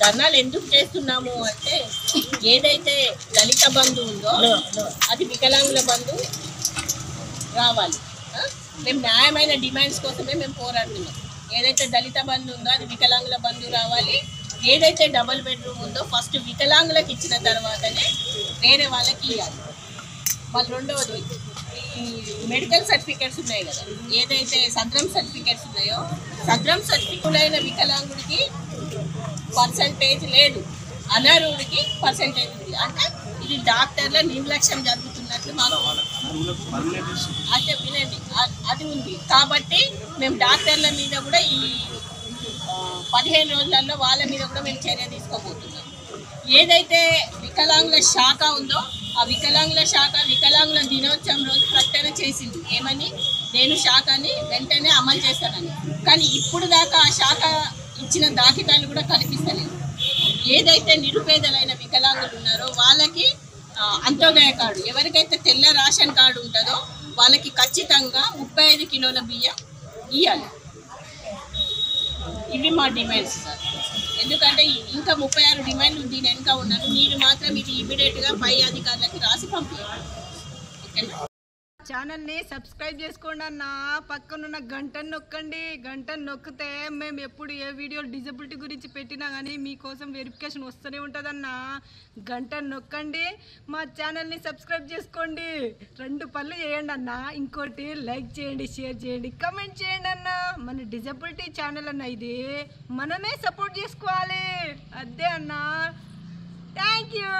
ధర్నాలు ఎందుకు చేస్తున్నాము అంటే ఏదైతే దళిత బంధు ఉందో అది వికలాంగుల బంధు రావాలి. మేము న్యాయమైన డిమాండ్స్ కోసమే మేము పోరాడుతున్నాం. ఏదైతే దళిత బంధు ఉందో అది వికలాంగుల బంధు రావాలి. ఏదైతే డబుల్ బెడ్రూమ్ ఉందో ఫస్ట్ వికలాంగులకు ఇచ్చిన తర్వాతనే వేరే వాళ్ళకి ఇవ్వాలి. మళ్ళీ రెండవది ఈ మెడికల్ సర్టిఫికేట్స్ ఉన్నాయి కదా, ఏదైతే సద్రం సర్టిఫికేట్స్ ఉన్నాయో సద్రం సర్టిఫికేట్ అయిన వికలాంగుడికి పర్సంటేజ్ లేదు, అనర్హుడికి పర్సంటేజ్ ఉంది. అంటే ఇది డాక్టర్ల నిర్లక్ష్యం జరుగుతున్నట్లు మాకు అంటే వినండి, అది ఉంది. కాబట్టి మేము డాక్టర్ల మీద కూడా ఈ 15 రోజులలో వాళ్ళ మీద కూడా మేము చర్య తీసుకోబోతున్నాం. ఏదైతే వికలాంగుల శాఖ ఉందో ఆ వికలాంగుల శాఖ వికలాంగుల దినోత్సవం రోజు ప్రకటన చేసింది ఏమని, నేను శాఖని వెంటనే అమలు చేస్తానని. కానీ ఇప్పుడు దాకా ఆ శాఖ ఇచ్చిన దాఖితాలు కూడా కనిపిస్తలేవు. ఏదైతే నిరుపేదలైన వికలాంగులు ఉన్నారో వాళ్ళకి అంత్యోదయ కార్డు, ఎవరికైతే తెల్ల రేషన్ కార్డు ఉంటుందో వాళ్ళకి ఖచ్చితంగా 35 కిలోల బియ్యం ఇవ్వాలి. ఇవి మా డిమాండ్స్ సార్. ఎందుకంటే ఇంకా 36 డిమాండ్లు దీని వెనుక ఉన్నారు. మీరు మాత్రం ఇది ఇమీడియట్గా పై అధికారులకి రాసి పంపించాలి. ఓకేనా? ఛానల్ని సబ్స్క్రైబ్ చేసుకోండి అన్న, పక్కనున్న గంటను నొక్కండి. గంటను నొక్కితే మేము ఎప్పుడు ఏ వీడియోలు డిజబిలిటీ గురించి పెట్టినా కానీ మీకోసం వెరిఫికేషన్ వస్తూనే ఉంటుందన్న. గంటను నొక్కండి, మా ఛానల్ని సబ్స్క్రైబ్ చేసుకోండి. 2 పనులు చేయండి అన్న. ఇంకోటి లైక్ చేయండి, షేర్ చేయండి, కమెంట్ చేయండి అన్న. మన డిజబిలిటీ ఛానల్ అన్న, ఇది మనమే సపోర్ట్ చేసుకోవాలి. అదే అన్న. Thank you.